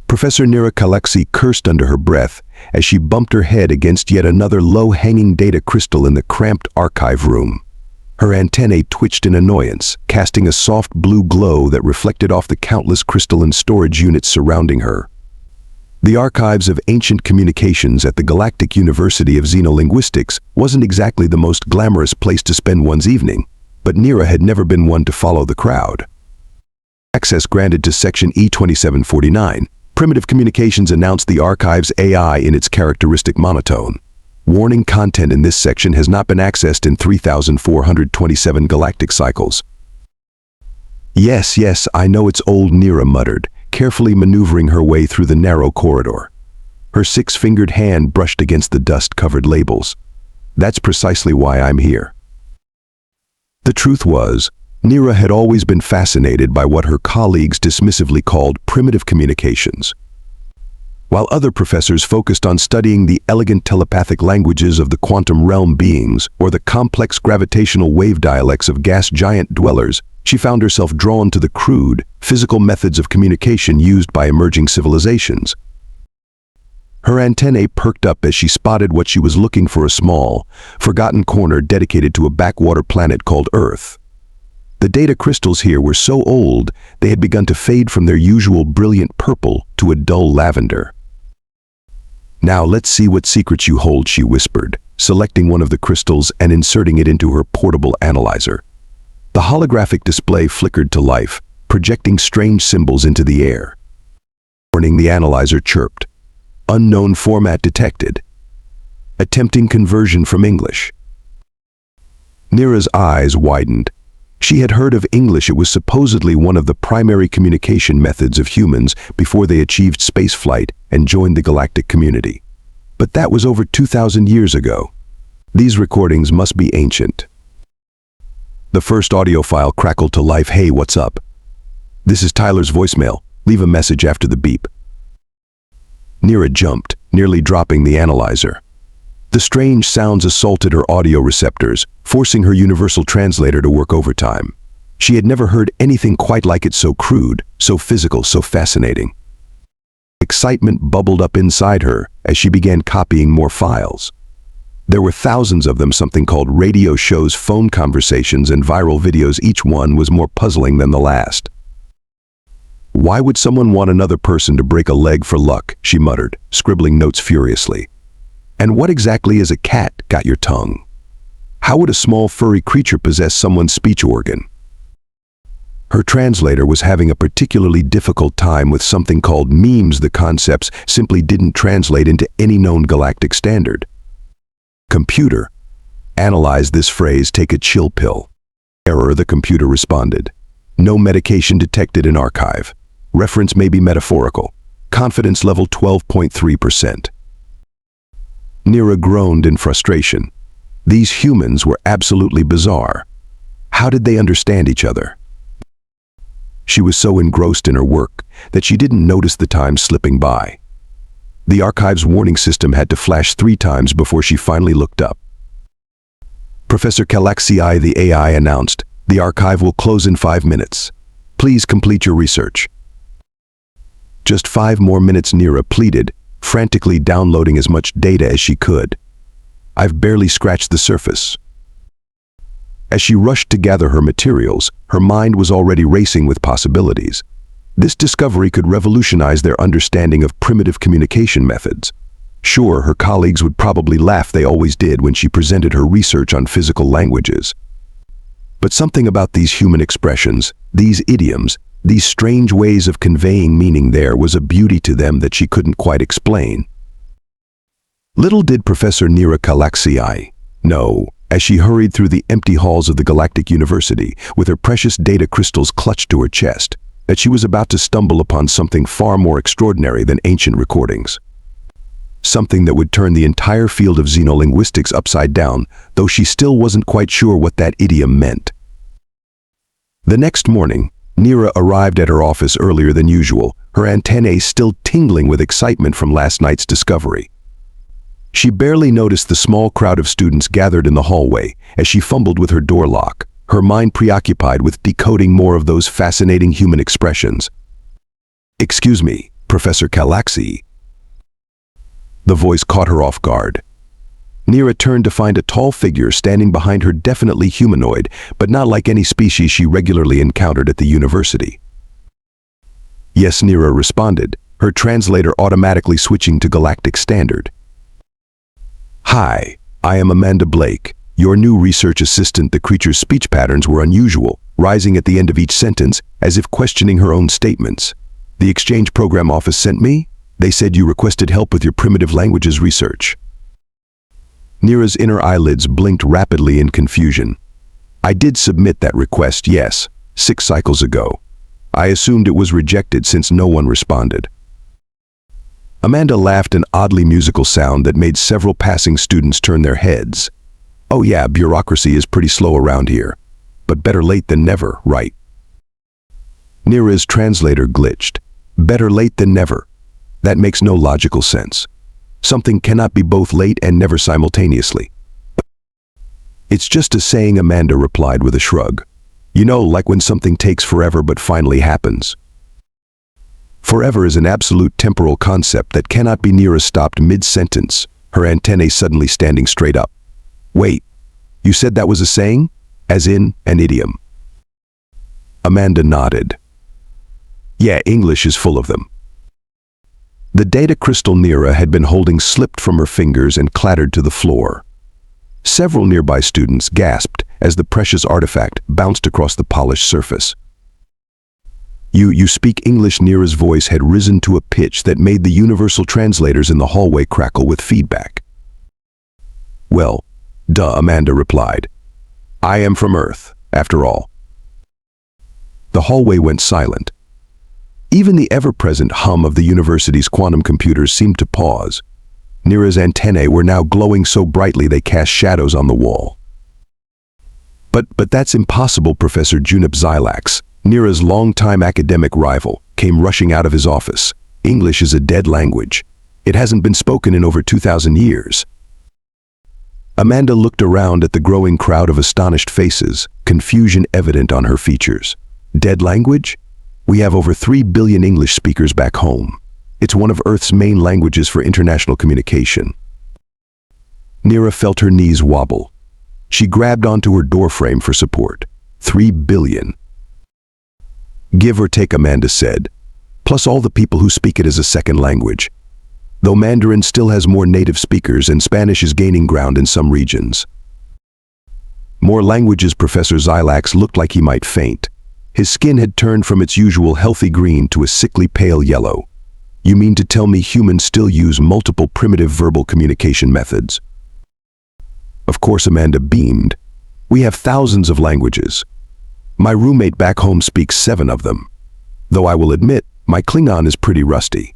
Professor Nira Kalexi cursed under her breath as she bumped her head against yet another low-hanging data crystal in the cramped archive room. Her antennae twitched in annoyance, casting a soft blue glow that reflected off the countless crystalline storage units surrounding her. The archives of ancient communications at the Galactic University of Xenolinguistics wasn't exactly the most glamorous place to spend one's evening, but Nira had never been one to follow the crowd. Access granted to Section E2749. Primitive Communications announced the archive's AI in its characteristic monotone. Warning: content in this section has not been accessed in 3,427 galactic cycles. Yes, I know it's old, Nira muttered, carefully maneuvering her way through the narrow corridor. Her six-fingered hand brushed against the dust-covered labels. That's precisely why I'm here. The truth was, Nira had always been fascinated by what her colleagues dismissively called primitive communications. While other professors focused on studying the elegant telepathic languages of the quantum realm beings or the complex gravitational wave dialects of gas giant dwellers, she found herself drawn to the crude, physical methods of communication used by emerging civilizations. Her antennae perked up as she spotted what she was looking for: a small, forgotten corner dedicated to a backwater planet called Earth. The data crystals here were so old, they had begun to fade from their usual brilliant purple to a dull lavender. "Now let's see what secrets you hold," she whispered, selecting one of the crystals and inserting it into her portable analyzer. The holographic display flickered to life, projecting strange symbols into the air. Warning, the analyzer chirped. "Unknown format detected. Attempting conversion from English." Nira's eyes widened. She had heard of English. It was supposedly one of the primary communication methods of humans before they achieved spaceflight and joined the galactic community. But that was over 2,000 years ago. These recordings must be ancient. The first audio file crackled to life. "Hey, what's up? This is Tyler's voicemail. Leave a message after the beep." Nira jumped, nearly dropping the analyzer. The strange sounds assaulted her audio receptors, forcing her universal translator to work overtime. She had never heard anything quite like it, so crude, so physical, so fascinating. Excitement bubbled up inside her as she began copying more files. There were thousands of them, something called radio shows, phone conversations, and viral videos. Each one was more puzzling than the last. "Why would someone want another person to break a leg for luck?" she muttered, scribbling notes furiously. "And what exactly is a cat got your tongue? How would a small furry creature possess someone's speech organ?" Her translator was having a particularly difficult time with something called memes. The concepts simply didn't translate into any known galactic standard. "Computer, analyze this phrase, take a chill pill." "Error," the computer responded. "No medication detected in archive. Reference may be metaphorical. Confidence level 12.3%. Nira groaned in frustration. These humans were absolutely bizarre. How did they understand each other? She was so engrossed in her work that she didn't notice the time slipping by. The archive's warning system had to flash 3 times before she finally looked up. "Professor Kalexi, the AI announced, the archive will close in 5 minutes. Please complete your research." "Just 5 more minutes," Nira pleaded, frantically downloading as much data as she could. "I've barely scratched the surface." As she rushed to gather her materials, her mind was already racing with possibilities. This discovery could revolutionize their understanding of primitive communication methods. Sure, her colleagues would probably laugh, they always did when she presented her research on physical languages. But something about these human expressions, these idioms, these strange ways of conveying meaning, there was a beauty to them that she couldn't quite explain. Little did Professor Nira Kalexi know, as she hurried through the empty halls of the Galactic University with her precious data crystals clutched to her chest, that she was about to stumble upon something far more extraordinary than ancient recordings. Something that would turn the entire field of xenolinguistics upside down, though she still wasn't quite sure what that idiom meant. The next morning, Nira arrived at her office earlier than usual, her antennae still tingling with excitement from last night's discovery. She barely noticed the small crowd of students gathered in the hallway as she fumbled with her door lock, her mind preoccupied with decoding more of those fascinating human expressions. "Excuse me," Professor Galaxy. The voice caught her off guard. Nira turned to find a tall figure standing behind her, definitely humanoid, but not like any species she regularly encountered at the university. Yes, Nira responded, her translator automatically switching to Galactic Standard. Hi, I am Amanda Blake, your new research assistant. The creature's speech patterns were unusual, rising at the end of each sentence, as if questioning her own statements. The exchange program office sent me. They said you requested help with your primitive languages research. Nira's inner eyelids blinked rapidly in confusion. I did submit that request, yes, 6 cycles ago. I assumed it was rejected since no one responded. Amanda laughed, an oddly musical sound that made several passing students turn their heads. Oh yeah, bureaucracy is pretty slow around here. But better late than never, right? Nira's translator glitched. Better late than never. That makes no logical sense. Something cannot be both late and never simultaneously. It's just a saying, Amanda replied with a shrug. You know, like when something takes forever but finally happens. Forever is an absolute temporal concept that cannot be. Nira stopped mid-sentence, her antennae suddenly standing straight up. Wait, you said that was a saying? As in, an idiom? Amanda nodded. Yeah, English is full of them. The data crystal Nira had been holding slipped from her fingers and clattered to the floor. Several nearby students gasped as the precious artifact bounced across the polished surface. You speak English? Nira's voice had risen to a pitch that made the universal translators in the hallway crackle with feedback. Well, duh, Amanda replied. I am from Earth, after all. The hallway went silent. Even the ever-present hum of the university's quantum computers seemed to pause. Nira's antennae were now glowing so brightly they cast shadows on the wall. But that's impossible. Professor Junip Xilax, Nira's longtime academic rival, came rushing out of his office. English is a dead language. It hasn't been spoken in over 2,000 years. Amanda looked around at the growing crowd of astonished faces, confusion evident on her features. Dead language? We have over 3 billion English speakers back home. It's one of Earth's main languages for international communication. Nira felt her knees wobble. She grabbed onto her doorframe for support. 3 billion. Give or take, Amanda said, plus all the people who speak it as a second language. Though Mandarin still has more native speakers and Spanish is gaining ground in some regions. More languages. Professor Xilax looked like he might faint. His skin had turned from its usual healthy green to a sickly pale yellow. You mean to tell me humans still use multiple primitive verbal communication methods? Of course, Amanda beamed. We have thousands of languages. My roommate back home speaks 7 of them. Though I will admit, my Klingon is pretty rusty.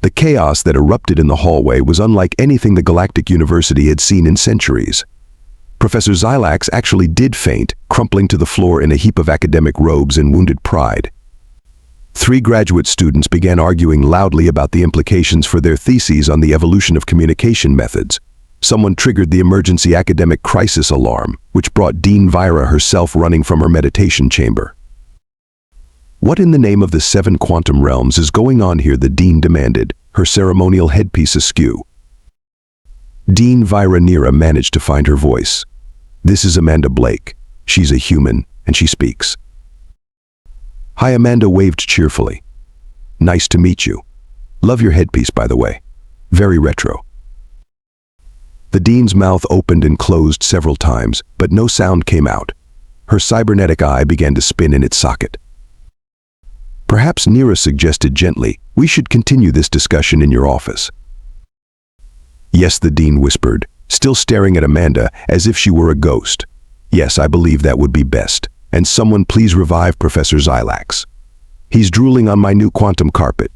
The chaos that erupted in the hallway was unlike anything the Galactic University had seen in centuries. Professor Xilax actually did faint, crumpling to the floor in a heap of academic robes and wounded pride. 3 graduate students began arguing loudly about the implications for their theses on the evolution of communication methods. Someone triggered the emergency academic crisis alarm, which brought Dean Vira herself running from her meditation chamber. What in the name of the 7 quantum realms is going on here? The dean demanded, her ceremonial headpiece askew. Dean Vira. Nira managed to find her voice. This is Amanda Blake. She's a human, and she speaks. Hi, Amanda waved cheerfully. Nice to meet you. Love your headpiece, by the way. Very retro. The dean's mouth opened and closed several times, but no sound came out. Her cybernetic eye began to spin in its socket. Perhaps, Nira suggested gently, we should continue this discussion in your office. Yes, the dean whispered, still staring at Amanda as if she were a ghost. Yes, I believe that would be best. And someone please revive Professor Xilax. He's drooling on my new quantum carpet.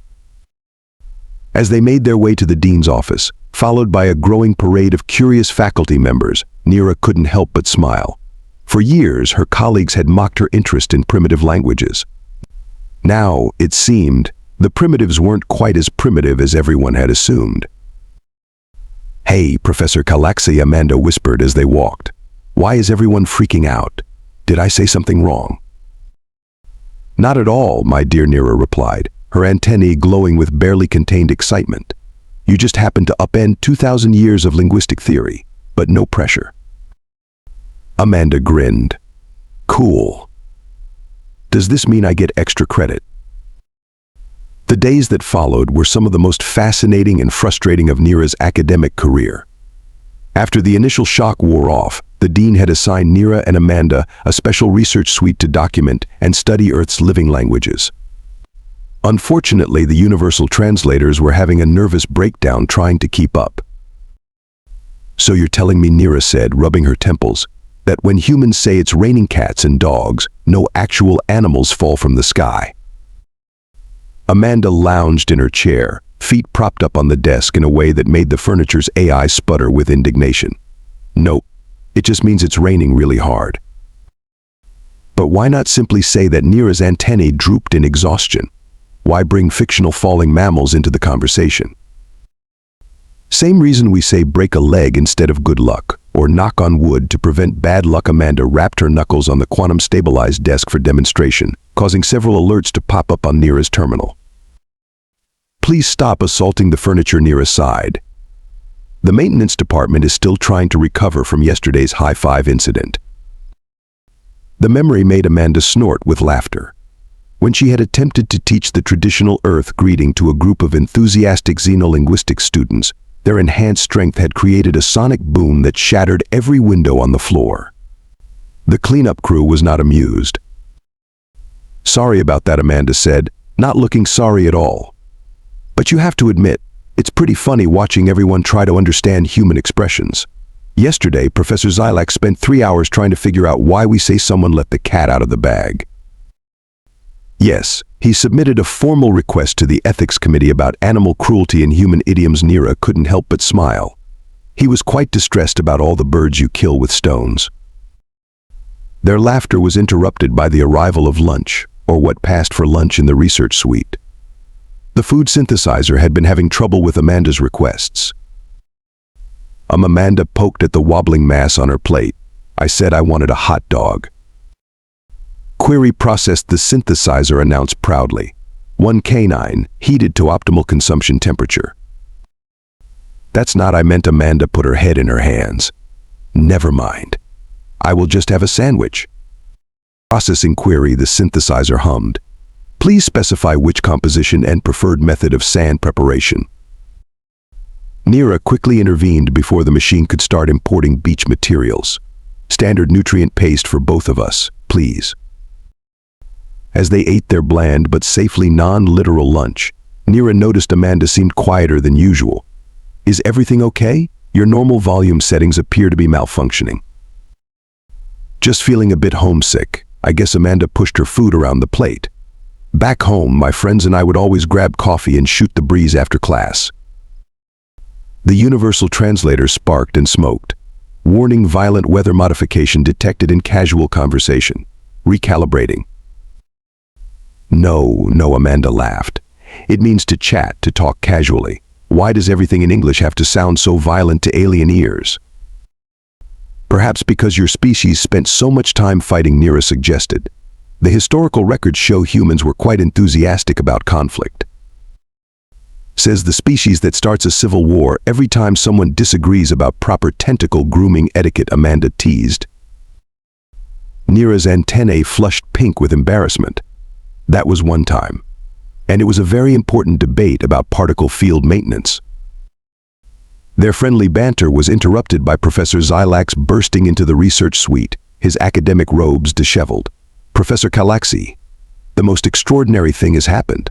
As they made their way to the dean's office, followed by a growing parade of curious faculty members, Nira couldn't help but smile. For years, her colleagues had mocked her interest in primitive languages. Now, it seemed, the primitives weren't quite as primitive as everyone had assumed. Hey, Professor Galaxy, Amanda whispered as they walked. Why is everyone freaking out? Did I say something wrong? Not at all, my dear, Nira replied. her antennae glowing with barely contained excitement. You just happened to upend 2,000 years of linguistic theory, but no pressure. Amanda grinned. Cool. Does this mean I get extra credit? The days that followed were some of the most fascinating and frustrating of Neera's academic career. After the initial shock wore off, the dean had assigned Neera and Amanda a special research suite to document and study Earth's living languages. Unfortunately, the universal translators were having a nervous breakdown trying to keep up. So you're telling me, Neera said, rubbing her temples, that when humans say it's raining cats and dogs, no actual animals fall from the sky? Amanda lounged in her chair, feet propped up on the desk in a way that made the furniture's AI sputter with indignation. Nope, it just means it's raining really hard. But why not simply say that Neera's antennae drooped in exhaustion? Why bring fictional falling mammals into the conversation? Same reason we say break a leg instead of good luck, or knock on wood to prevent bad luck. Amanda rapped her knuckles on the quantum-stabilized desk for demonstration, causing several alerts to pop up on Neera's terminal. Please stop assaulting the furniture, Neera sighed. The maintenance department is still trying to recover from yesterday's high-five incident. The memory made Amanda snort with laughter. When she had attempted to teach the traditional Earth greeting to a group of enthusiastic xenolinguistic students, their enhanced strength had created a sonic boom that shattered every window on the floor. The cleanup crew was not amused. Sorry about that, Amanda said, not looking sorry at all. But you have to admit, it's pretty funny watching everyone try to understand human expressions. Yesterday, Professor Xylax spent 3 hours trying to figure out why we say someone let the cat out of the bag. Yes, he submitted a formal request to the ethics committee about animal cruelty and human idioms. Neera couldn't help but smile. He was quite distressed about all the birds you kill with stones. Their laughter was interrupted by the arrival of lunch, or what passed for lunch in the research suite. The food synthesizer had been having trouble with Amanda's requests. Amanda poked at the wobbling mass on her plate. I said I wanted a hot dog. Query processed, the synthesizer announced proudly. 1 canine, heated to optimal consumption temperature. That's not I meant. Amanda put her head in her hands. Never mind. I will just have a sandwich. Processing query, the synthesizer hummed. Please specify which composition and preferred method of sand preparation. Neera quickly intervened before the machine could start importing beach materials. Standard nutrient paste for both of us, please. As they ate their bland but safely non-literal lunch, Neera noticed Amanda seemed quieter than usual. Is everything okay? Your normal volume settings appear to be malfunctioning. Just feeling a bit homesick. I guess. Amanda pushed her food around the plate. Back home, my friends and I would always grab coffee and shoot the breeze after class. The universal translator sparked and smoked. Warning: violent weather modification detected in casual conversation. Recalibrating. No, Amanda laughed. It means to chat, to talk casually. Why does everything in English have to sound so violent to alien ears? Perhaps because your species spent so much time fighting, Neera suggested. The historical records show humans were quite enthusiastic about conflict. Says the species that starts a civil war every time someone disagrees about proper tentacle grooming etiquette, Amanda teased. Neera's antennae flushed pink with embarrassment. That was one time. And it was a very important debate about particle field maintenance. Their friendly banter was interrupted by Professor Xylax bursting into the research suite, his academic robes disheveled. Professor Galaxy, the most extraordinary thing has happened.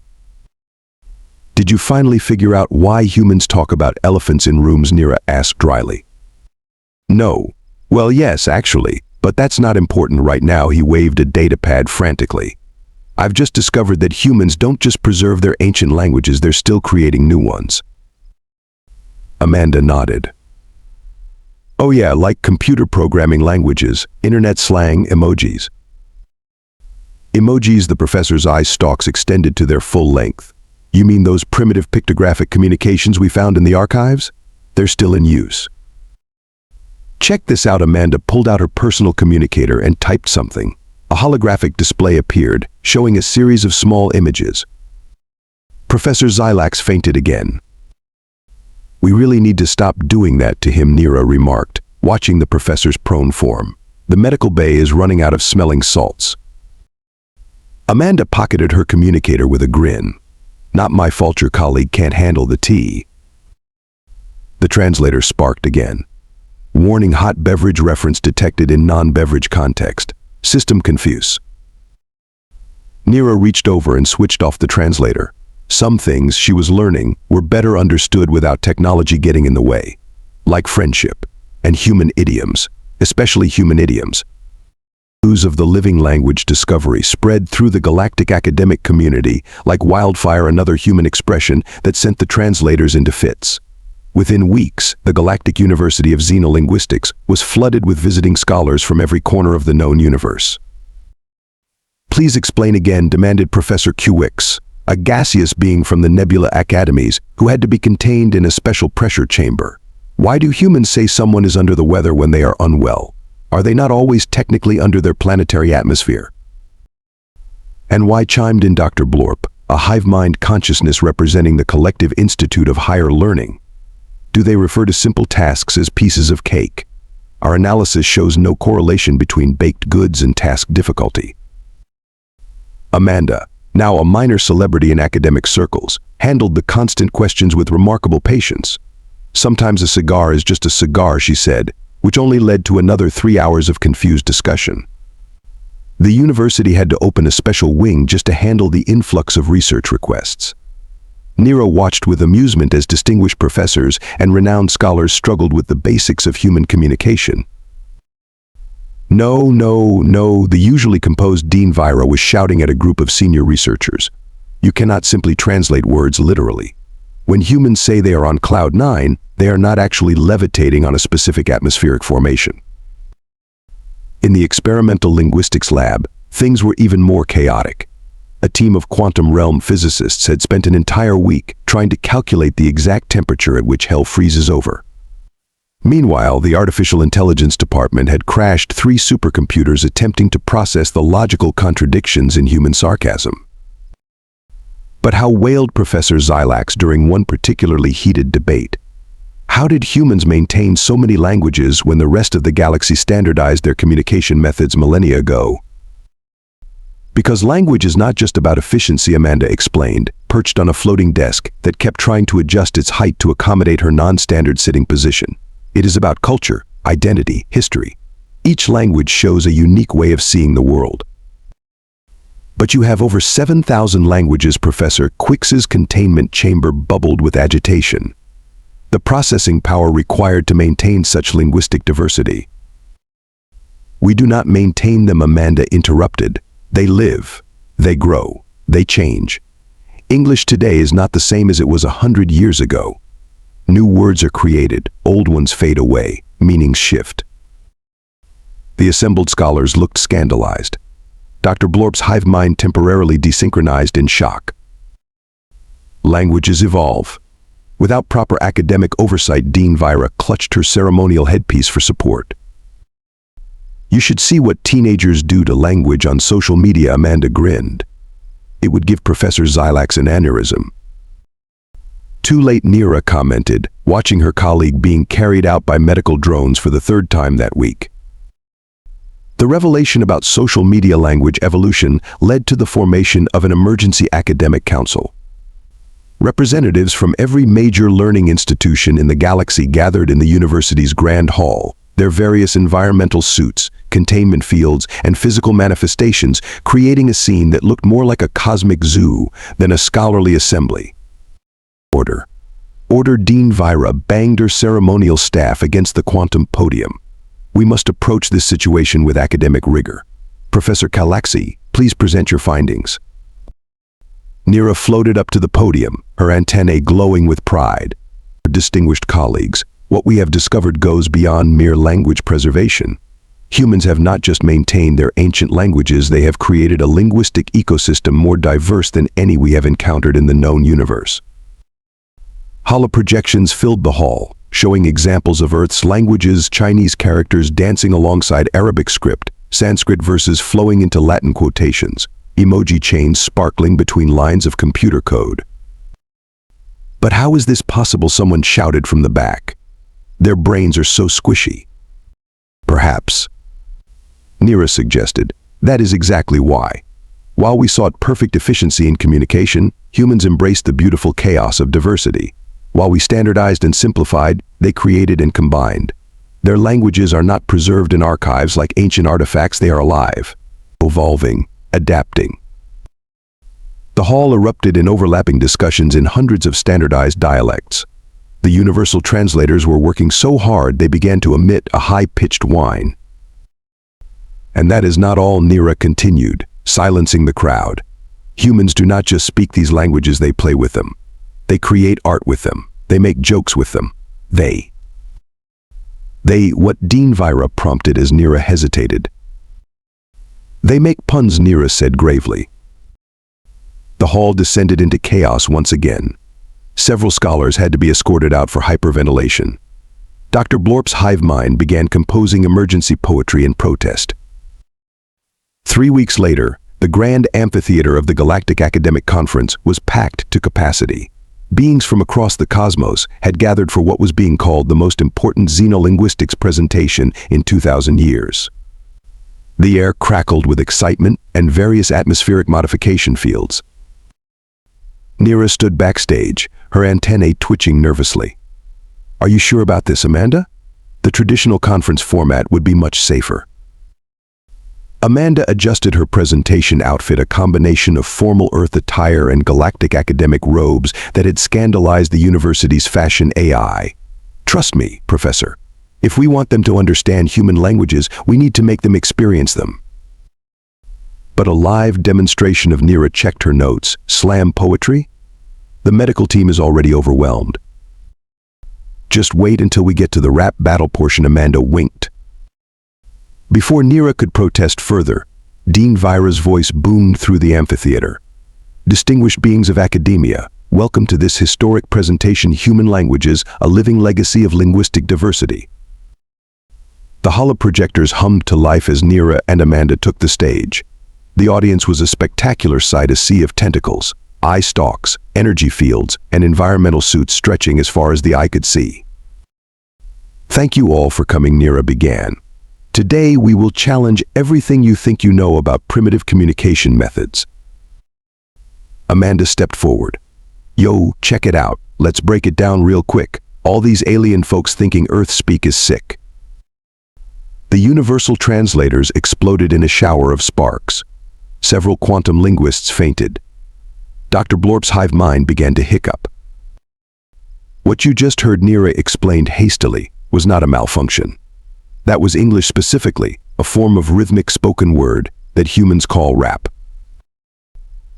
Did you finally figure out why humans talk about elephants in rooms? Neera asked dryly. No. Well, yes, actually, but that's not important right now. He waved a datapad frantically. I've just discovered that humans don't just preserve their ancient languages, they're still creating new ones. Amanda nodded. Oh yeah, like computer programming languages, internet slang, emojis. Emojis, the professor's eye stalks extended to their full length. You mean those primitive pictographic communications we found in the archives? They're still in use. Check this out. Amanda pulled out her personal communicator and typed something. A holographic display appeared, showing a series of small images. Professor Xilax fainted again. "We really need to stop doing that to him," Nira remarked, watching the professor's prone form. "The medical bay is running out of smelling salts." Amanda pocketed her communicator with a grin. "Not my fault your colleague can't handle the tea." The translator sparked again. "Warning, hot beverage reference detected in non-beverage context. System confuse." Nira reached over and switched off the translator. Some things she was learning were better understood without technology getting in the way, like friendship and human idioms, especially human idioms. News of the living language discovery spread through the galactic academic community like wildfire, another human expression that sent the translators into fits. Within weeks, the Galactic University of Xenolinguistics was flooded with visiting scholars from every corner of the known universe. "Please explain again," demanded Professor Qwix, a gaseous being from the Nebula Academies who had to be contained in a special pressure chamber. "Why do humans say someone is under the weather when they are unwell? Are they not always technically under their planetary atmosphere?" "And why," chimed in Dr. Blorp, a hive-mind consciousness representing the collective institute of higher learning, "do they refer to simple tasks as pieces of cake? Our analysis shows no correlation between baked goods and task difficulty." Amanda, now a minor celebrity in academic circles, handled the constant questions with remarkable patience. "Sometimes a cigar is just a cigar," she said, which only led to another 3 hours of confused discussion. The university had to open a special wing just to handle the influx of research requests. Nira watched with amusement as distinguished professors and renowned scholars struggled with the basics of human communication. No, the usually composed Dean Vira was shouting at a group of senior researchers. "You cannot simply translate words literally. When humans say they are on cloud 9, they are not actually levitating on a specific atmospheric formation." In the experimental linguistics lab, things were even more chaotic. A team of quantum realm physicists had spent an entire week trying to calculate the exact temperature at which hell freezes over. Meanwhile, the artificial intelligence department had crashed 3 supercomputers attempting to process the logical contradictions in human sarcasm. But how wailed Professor Xilax during one particularly heated debate. How did humans maintain so many languages when the rest of the galaxy standardized their communication methods millennia ago? "Because language is not just about efficiency," Amanda explained, perched on a floating desk that kept trying to adjust its height to accommodate her non-standard sitting position. "It is about culture, identity, history. Each language shows a unique way of seeing the world." "But you have over 7,000 languages," Professor Qwix's containment chamber bubbled with agitation. "The processing power required to maintain such linguistic diversity." "We do not maintain them," Amanda interrupted. "They live, they grow, they change. English today is not the same as it was 100 years ago. New words are created, old ones fade away, meanings shift." The assembled scholars looked scandalized. Dr. Blorp's hive mind temporarily desynchronized in shock. "Languages evolve." Without proper academic oversight, Dean Vira clutched her ceremonial headpiece for support. "You should see what teenagers do to language on social media," Amanda grinned. "It would give Professor Xilax an aneurysm." "Too late," Nira commented, watching her colleague being carried out by medical drones for the 3rd time that week. The revelation about social media language evolution led to the formation of an emergency academic council. Representatives from every major learning institution in the galaxy gathered in the university's Grand Hall, their various environmental suits, containment fields, and physical manifestations creating a scene that looked more like a cosmic zoo than a scholarly assembly. "Order. Order!" Dean Vira banged her ceremonial staff against the quantum podium. "We must approach this situation with academic rigor. Professor Galaxy, please present your findings." Nira floated up to the podium, her antennae glowing with pride. "Distinguished colleagues, what we have discovered goes beyond mere language preservation. Humans have not just maintained their ancient languages, they have created a linguistic ecosystem more diverse than any we have encountered in the known universe." Holoprojections filled the hall, showing examples of Earth's languages, Chinese characters dancing alongside Arabic script, Sanskrit verses flowing into Latin quotations, emoji chains sparkling between lines of computer code. But how is this possible? Someone shouted from the back. Their brains are so squishy. Perhaps, Nira suggested, that is exactly why. While we sought perfect efficiency in communication, humans embraced the beautiful chaos of diversity. While we standardized and simplified, they created and combined. Their languages are not preserved in archives like ancient artifacts, they are alive, evolving, adapting. The hall erupted in overlapping discussions in hundreds of standardized dialects. The universal translators were working so hard they began to emit a high-pitched whine. And that is not all, Nira continued, silencing the crowd. Humans do not just speak these languages, they play with them. They create art with them. They make jokes with them. What Dean Vira prompted as Nira hesitated. They make puns, Nira said gravely. The hall descended into chaos once again. Several scholars had to be escorted out for hyperventilation. Dr. Blorp's hive mind began composing emergency poetry in protest. 3 weeks later, the grand amphitheater of the Galactic Academic Conference was packed to capacity. Beings from across the cosmos had gathered for what was being called the most important xenolinguistics presentation in 2,000 years. The air crackled with excitement and various atmospheric modification fields. Nira stood backstage, her antennae twitching nervously. Are you sure about this, Amanda? The traditional conference format would be much safer. Amanda adjusted her presentation outfit, a combination of formal Earth attire and galactic academic robes that had scandalized the university's fashion AI. Trust me, Professor. If we want them to understand human languages, we need to make them experience them. But a live demonstration of Nira checked her notes. Slam poetry? The medical team is already overwhelmed. Just wait until we get to the rap battle portion, Amanda winked. Before Nira could protest further, Dean Vira's voice boomed through the amphitheater. Distinguished beings of academia, welcome to this historic presentation, Human Languages, a Living Legacy of Linguistic Diversity. The holoprojectors hummed to life as Nira and Amanda took the stage. The audience was a spectacular sight, a sea of tentacles, eye stalks, energy fields, and environmental suits stretching as far as the eye could see. Thank you all for coming, Nira began. Today we will challenge everything you think you know about primitive communication methods. Amanda stepped forward. Yo, check it out. Let's break it down real quick. All these alien folks thinking Earth speak is sick. The universal translators exploded in a shower of sparks. Several quantum linguists fainted. Dr. Blorp's hive mind began to hiccup. What you just heard, Nira explained hastily, was not a malfunction. That was English specifically, a form of rhythmic spoken word that humans call rap.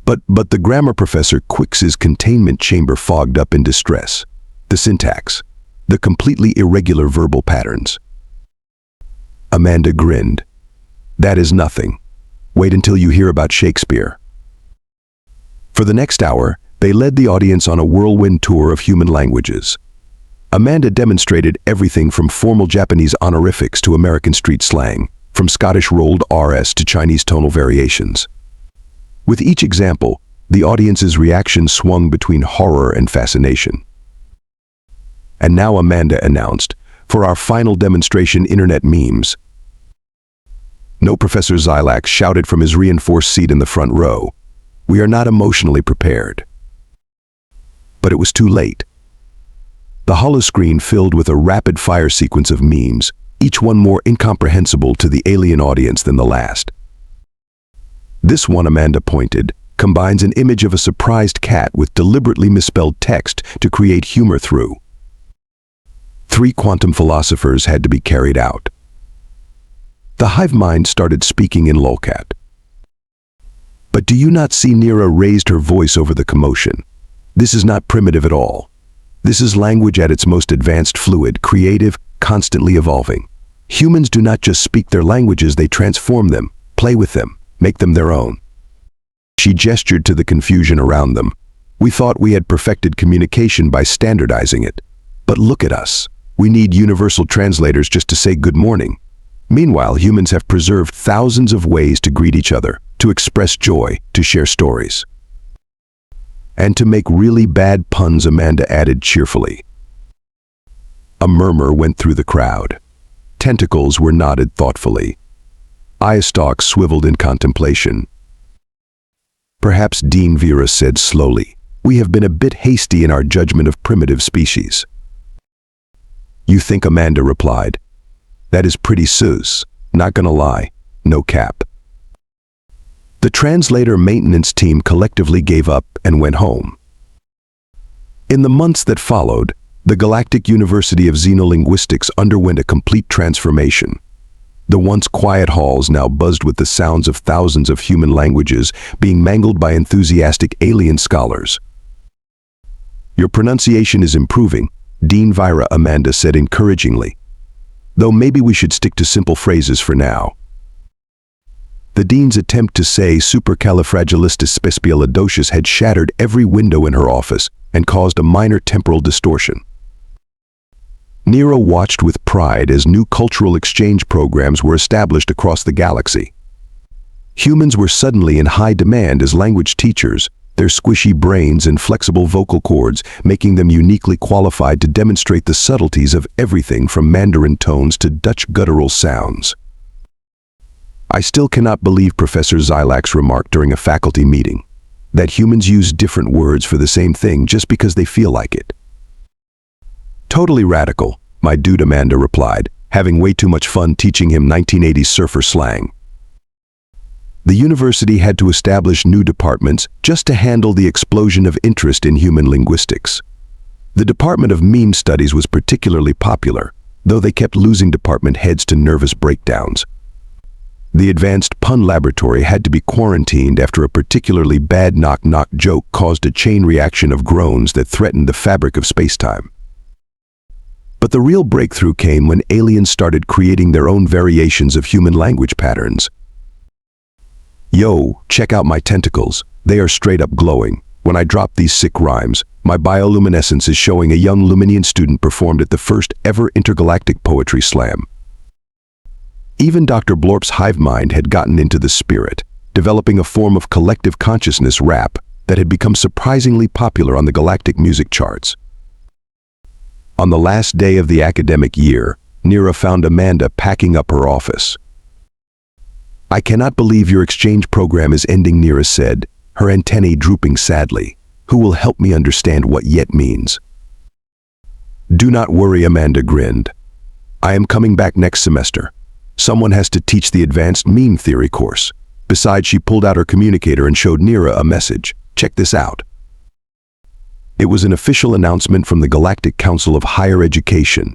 But the grammar professor Quix's containment chamber fogged up in distress. The syntax, the completely irregular verbal patterns. Amanda grinned. That is nothing. Wait until you hear about Shakespeare. For the next hour, they led the audience on a whirlwind tour of human languages. Amanda demonstrated everything from formal Japanese honorifics to American street slang, from Scottish rolled Rs to Chinese tonal variations. With each example, the audience's reaction swung between horror and fascination. And now Amanda announced, for our final demonstration, internet memes. No, Professor Zylax shouted from his reinforced seat in the front row. We are not emotionally prepared. But it was too late. The holoscreen filled with a rapid-fire sequence of memes, each one more incomprehensible to the alien audience than the last. This one, Amanda pointed, combines an image of a surprised cat with deliberately misspelled text to create humor through. 3 quantum philosophers had to be carried out. The hive mind started speaking in lolcat. But do you not see? Nira raised her voice over the commotion. This is not primitive at all. This is language at its most advanced, fluid, creative, constantly evolving. Humans do not just speak their languages, they transform them, play with them, make them their own. She gestured to the confusion around them. We thought we had perfected communication by standardizing it. But look at us. We need universal translators just to say good morning. Meanwhile, humans have preserved thousands of ways to greet each other, to express joy, to share stories. And to make really bad puns, Amanda added cheerfully. A murmur went through the crowd. Tentacles were nodded thoughtfully. Eye stalks swiveled in contemplation. Perhaps Dean Vera said slowly, "We have been a bit hasty in our judgment of primitive species." "You think?" Amanda replied. "That is pretty sus. Not gonna lie, no cap." The translator maintenance team collectively gave up and went home. In the months that followed, the Galactic University of Xenolinguistics underwent a complete transformation. The once quiet halls now buzzed with the sounds of thousands of human languages being mangled by enthusiastic alien scholars. "Your pronunciation is improving," Dean Vira Amanda said encouragingly. "Though maybe we should stick to simple phrases for now." The dean's attempt to say supercalifragilisticexpialidocious had shattered every window in her office and caused a minor temporal distortion. Nero watched with pride as new cultural exchange programs were established across the galaxy. Humans were suddenly in high demand as language teachers, their squishy brains and flexible vocal cords making them uniquely qualified to demonstrate the subtleties of everything from Mandarin tones to Dutch guttural sounds. "I still cannot believe," Professor Zylax remarked during a faculty meeting, "that humans use different words for the same thing just because they feel like it." "Totally radical, my dude," Amanda replied, having way too much fun teaching him 1980s surfer slang. The university had to establish new departments just to handle the explosion of interest in human linguistics. The Department of Meme Studies was particularly popular, though they kept losing department heads to nervous breakdowns. The Advanced Pun Laboratory had to be quarantined after a particularly bad knock-knock joke caused a chain reaction of groans that threatened the fabric of spacetime. But the real breakthrough came when aliens started creating their own variations of human language patterns. "Yo, check out my tentacles. They are straight up glowing. When I drop these sick rhymes, my bioluminescence is showing," a young Luminian student performed at the first ever intergalactic poetry slam. Even Dr. Blorp's hive mind had gotten into the spirit, developing a form of collective consciousness rap that had become surprisingly popular on the galactic music charts. On the last day of the academic year, Nira found Amanda packing up her office. "I cannot believe your exchange program is ending," Nira said, her antennae drooping sadly. "Who will help me understand what yet means?" "Do not worry," Amanda grinned. "I am coming back next semester. Someone has to teach the advanced meme theory course." Besides, she pulled out her communicator and showed Nira a message. "Check this out." It was an official announcement from the Galactic Council of Higher Education.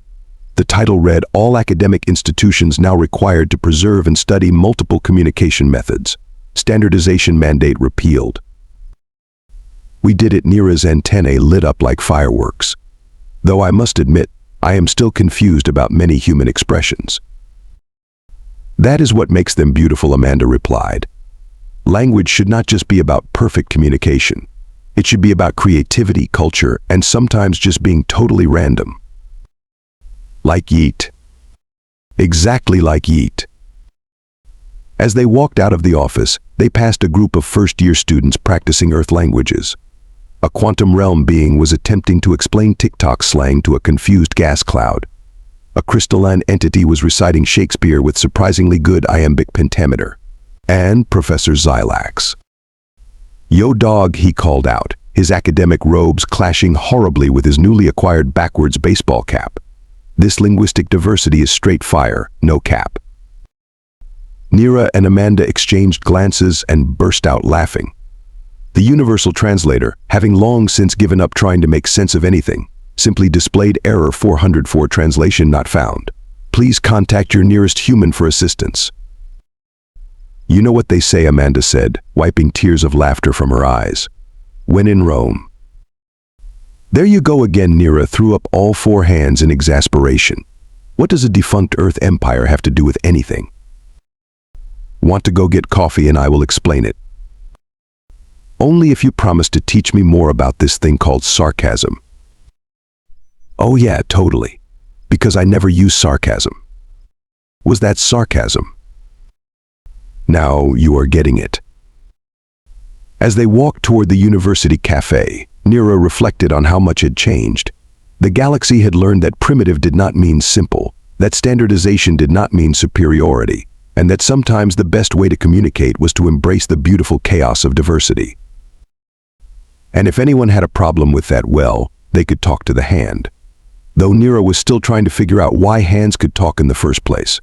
The title read, "All academic institutions now required to preserve and study multiple communication methods. Standardization mandate repealed." "We did it." Nira's antennae lit up like fireworks. "Though I must admit, I am still confused about many human expressions." "That is what makes them beautiful," Amanda replied. "Language should not just be about perfect communication. It should be about creativity, culture, and sometimes just being totally random." "Like yeet." "Exactly like yeet." As they walked out of the office, they passed a group of first-year students practicing Earth languages. A quantum realm being was attempting to explain TikTok slang to a confused gas cloud. A crystalline entity was reciting Shakespeare with surprisingly good iambic pentameter. And Professor Zylax. "Yo dog," he called out, his academic robes clashing horribly with his newly acquired backwards baseball cap. "This linguistic diversity is straight fire, no cap." Nira and Amanda exchanged glances and burst out laughing. The universal translator, having long since given up trying to make sense of anything, simply displayed error 404, translation not found. Please contact your nearest human for assistance. "You know what they say," Amanda said, wiping tears of laughter from her eyes. "When in Rome." "There you go again." Nira threw up all four hands in exasperation. "What does a defunct Earth empire have to do with anything?" "Want to go get coffee and I will explain it?" "Only if you promise to teach me more about this thing called sarcasm." "Oh yeah, totally. Because I never use sarcasm." "Was that sarcasm?" "Now you are getting it." As they walked toward the university cafe, Nira reflected on how much had changed. The galaxy had learned that primitive did not mean simple, that standardization did not mean superiority, and that sometimes the best way to communicate was to embrace the beautiful chaos of diversity. And if anyone had a problem with that, well, they could talk to the hand. Though Nira was still trying to figure out why hands could talk in the first place.